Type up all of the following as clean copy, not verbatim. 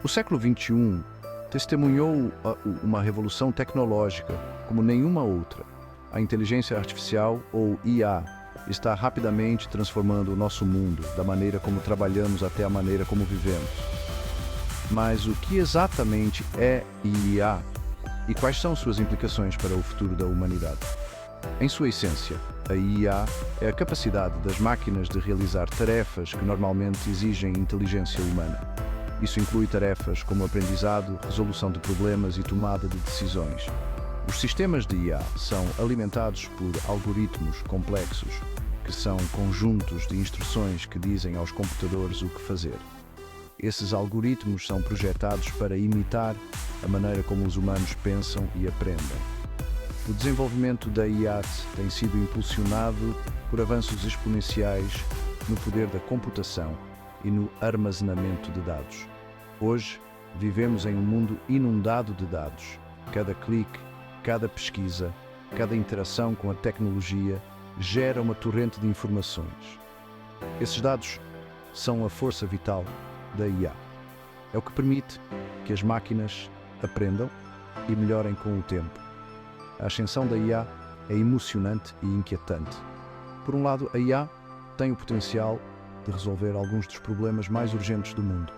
O século XXI testemunhou uma revolução tecnológica como nenhuma outra. A inteligência artificial, ou IA, está rapidamente transformando o nosso mundo, da maneira como trabalhamos até a maneira como vivemos. Mas o que exatamente é IA e quais são suas implicações para o futuro da humanidade? Em sua essência, a IA é a capacidade das máquinas de realizar tarefas que normalmente exigem inteligência humana. Isso inclui tarefas como aprendizado, resolução de problemas e tomada de decisões. Os sistemas de IA são alimentados por algoritmos complexos, que são conjuntos de instruções que dizem aos computadores o que fazer. Esses algoritmos são projetados para imitar a maneira como os humanos pensam e aprendem. O desenvolvimento da IA tem sido impulsionado por avanços exponenciais no poder da computação e no armazenamento de dados. Hoje, vivemos em um mundo inundado de dados. Cada clique, cada pesquisa, cada interação com a tecnologia gera uma torrente de informações. Esses dados são a força vital da IA. É o que permite que as máquinas aprendam e melhorem com o tempo. A ascensão da IA é emocionante e inquietante. Por um lado, a IA tem o potencial de resolver alguns dos problemas mais urgentes do mundo.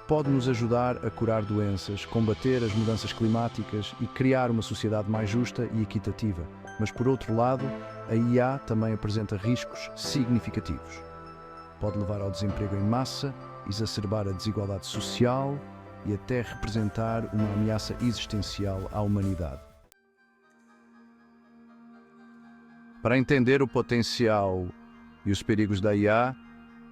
Pode nos ajudar a curar doenças, combater as mudanças climáticas e criar uma sociedade mais justa e equitativa. Mas, por outro lado, a IA também apresenta riscos significativos. Pode levar ao desemprego em massa, exacerbar a desigualdade social e até representar uma ameaça existencial à humanidade. Para entender o potencial e os perigos da IA,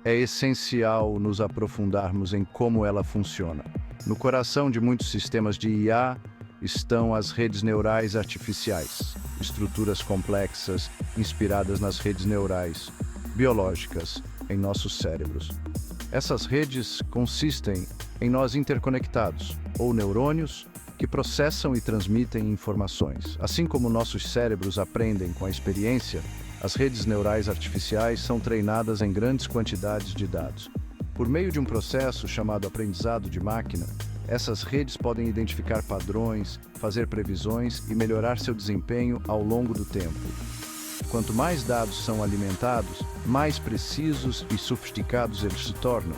é essencial nos aprofundarmos em como ela funciona. No coração de muitos sistemas de IA estão as redes neurais artificiais, estruturas complexas inspiradas nas redes neurais biológicas em nossos cérebros. Essas redes consistem em nós interconectados, ou neurônios, que processam e transmitem informações. Assim como nossos cérebros aprendem com a experiência, as redes neurais artificiais são treinadas em grandes quantidades de dados. Por meio de um processo chamado aprendizado de máquina, essas redes podem identificar padrões, fazer previsões e melhorar seu desempenho ao longo do tempo. Quanto mais dados são alimentados, mais precisos e sofisticados eles se tornam.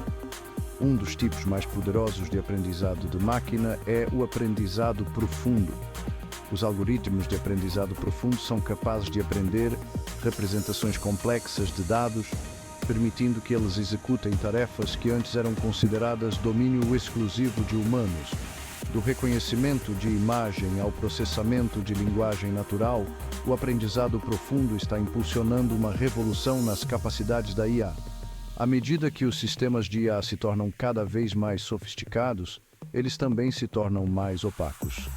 Um dos tipos mais poderosos de aprendizado de máquina é o aprendizado profundo. Os algoritmos de aprendizado profundo são capazes de aprender representações complexas de dados, permitindo que eles executem tarefas que antes eram consideradas domínio exclusivo de humanos. Do reconhecimento de imagem ao processamento de linguagem natural, o aprendizado profundo está impulsionando uma revolução nas capacidades da IA. À medida que os sistemas de IA se tornam cada vez mais sofisticados, eles também se tornam mais opacos.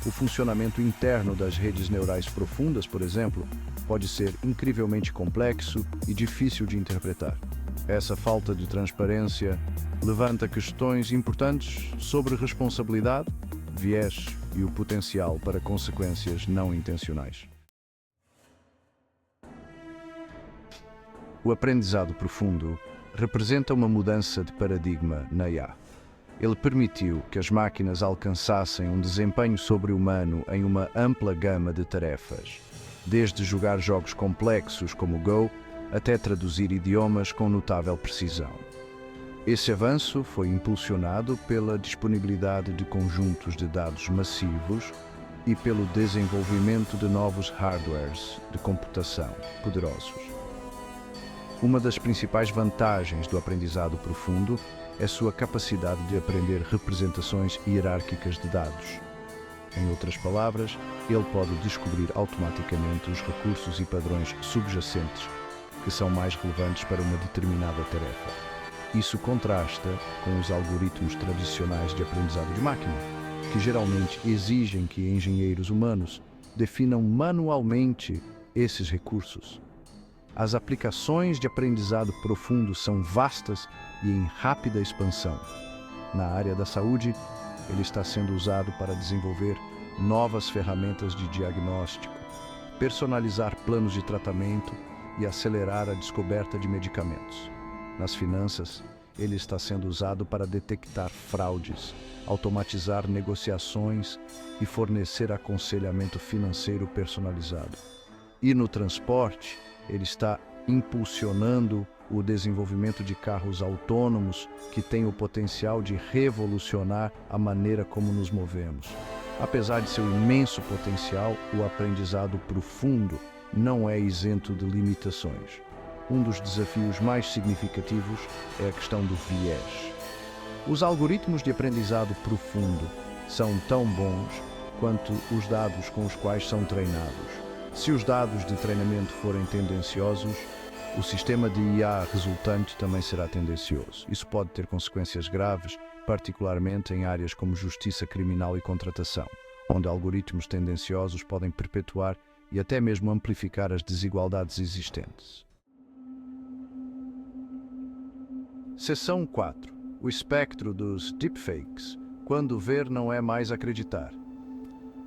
O funcionamento interno das redes neurais profundas, por exemplo, pode ser incrivelmente complexo e difícil de interpretar. Essa falta de transparência levanta questões importantes sobre responsabilidade, viés e o potencial para consequências não intencionais. O aprendizado profundo representa uma mudança de paradigma na IA. Ele permitiu que as máquinas alcançassem um desempenho sobre-humano em uma ampla gama de tarefas, desde jogar jogos complexos como Go até traduzir idiomas com notável precisão. Esse avanço foi impulsionado pela disponibilidade de conjuntos de dados massivos e pelo desenvolvimento de novos hardwares de computação poderosos. Uma das principais vantagens do aprendizado profundo é sua capacidade de aprender representações hierárquicas de dados. Em outras palavras, ele pode descobrir automaticamente os recursos e padrões subjacentes que são mais relevantes para uma determinada tarefa. Isso contrasta com os algoritmos tradicionais de aprendizado de máquina, que geralmente exigem que engenheiros humanos definam manualmente esses recursos. As aplicações de aprendizado profundo são vastas e em rápida expansão. Na área da saúde, ele está sendo usado para desenvolver novas ferramentas de diagnóstico, personalizar planos de tratamento e acelerar a descoberta de medicamentos. Nas finanças, ele está sendo usado para detectar fraudes, automatizar negociações e fornecer aconselhamento financeiro personalizado. E no transporte, ele está impulsionando o desenvolvimento de carros autônomos que têm o potencial de revolucionar a maneira como nos movemos. Apesar de seu imenso potencial, o aprendizado profundo não é isento de limitações. Um dos desafios mais significativos é a questão do viés. Os algoritmos de aprendizado profundo são tão bons quanto os dados com os quais são treinados. Se os dados de treinamento forem tendenciosos, o sistema de IA resultante também será tendencioso. Isso pode ter consequências graves, particularmente em áreas como justiça criminal e contratação, onde algoritmos tendenciosos podem perpetuar e até mesmo amplificar as desigualdades existentes. Seção 4. O espectro dos deepfakes. Quando ver não é mais acreditar.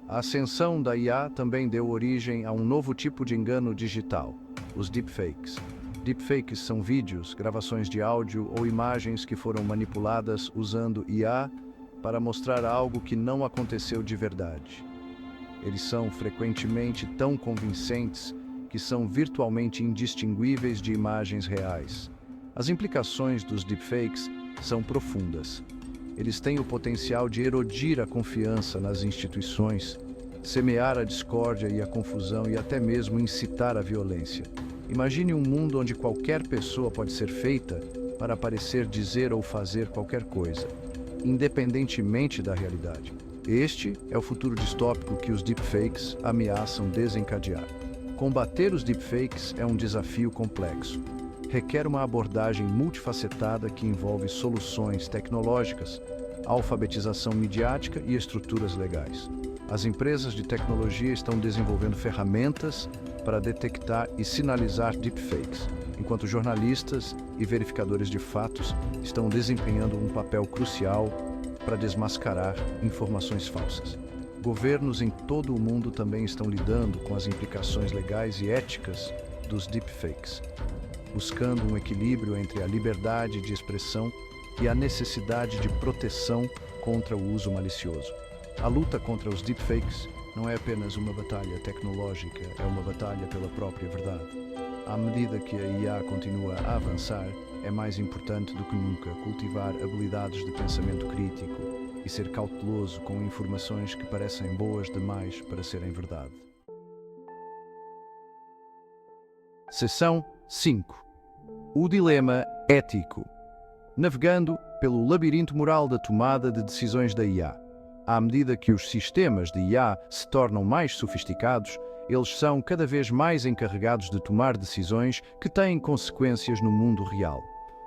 A ascensão da IA também deu origem a um novo tipo de engano digital, os deepfakes. Deepfakes são vídeos, gravações de áudio ou imagens que foram manipuladas usando IA para mostrar algo que não aconteceu de verdade. Eles são frequentemente tão convincentes que são virtualmente indistinguíveis de imagens reais. As implicações dos deepfakes são profundas. Eles têm o potencial de erodir a confiança nas instituições, semear a discórdia e a confusão e até mesmo incitar a violência. Imagine um mundo onde qualquer pessoa pode ser feita para parecer dizer ou fazer qualquer coisa, independentemente da realidade. Este é o futuro distópico que os deepfakes ameaçam desencadear. Combater os deepfakes é um desafio complexo. Requer uma abordagem multifacetada que envolve soluções tecnológicas, alfabetização midiática e estruturas legais. As empresas de tecnologia estão desenvolvendo ferramentas para detectar e sinalizar deepfakes, enquanto jornalistas e verificadores de fatos estão desempenhando um papel crucial para desmascarar informações falsas. Governos em todo o mundo também estão lidando com as implicações legais e éticas dos deepfakes, buscando um equilíbrio entre a liberdade de expressão e a necessidade de proteção contra o uso malicioso. A luta contra os deepfakes não é apenas uma batalha tecnológica, é uma batalha pela própria verdade. À medida que a IA continua a avançar, é mais importante do que nunca cultivar habilidades de pensamento crítico e ser cauteloso com informações que parecem boas demais para serem verdade. Seção 5. O dilema ético. Navegando pelo labirinto moral da tomada de decisões da IA. À medida que os sistemas de IA se tornam mais sofisticados, eles são cada vez mais encarregados de tomar decisões que têm consequências no mundo real.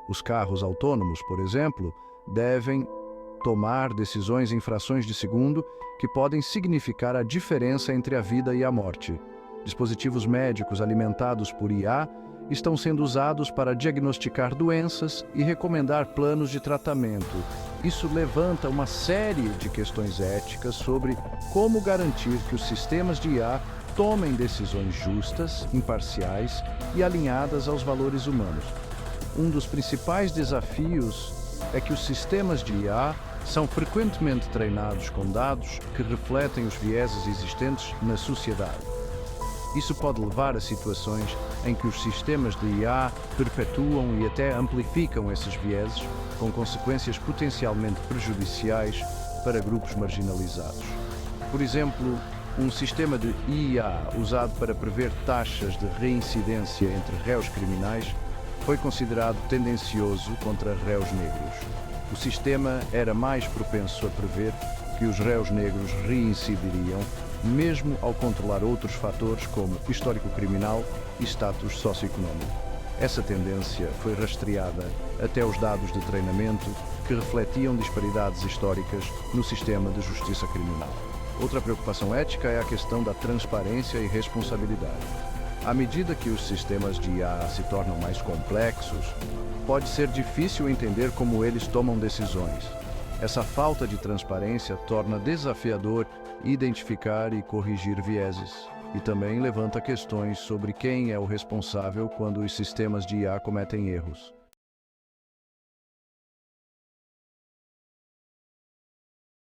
Os carros autônomos, por exemplo, devem tomar decisões em frações de segundo que podem significar a diferença entre a vida e a morte. Dispositivos médicos alimentados por IA estão sendo usados para diagnosticar doenças e recomendar planos de tratamento. Isso levanta uma série de questões éticas sobre como garantir que os sistemas de IA tomem decisões justas, imparciais e alinhadas aos valores humanos. Um dos principais desafios é que os sistemas de IA são frequentemente treinados com dados que refletem os vieses existentes na sociedade. Isso pode levar a situações em que os sistemas de IA perpetuam e até amplificam esses vieses, com consequências potencialmente prejudiciais para grupos marginalizados. Por exemplo, um sistema de IA usado para prever taxas de reincidência entre réus criminais foi considerado tendencioso contra réus negros. O sistema era mais propenso a prever que os réus negros reincidiriam, mesmo ao controlar outros fatores como histórico criminal e status socioeconómico. Essa tendência foi rastreada até os dados de treinamento que refletiam disparidades históricas no sistema de justiça criminal. Outra preocupação ética é a questão da transparência e responsabilidade. À medida que os sistemas de IA se tornam mais complexos, pode ser difícil entender como eles tomam decisões. Essa falta de transparência torna desafiador identificar e corrigir vieses, e também levanta questões sobre quem é o responsável quando os sistemas de IA cometem erros.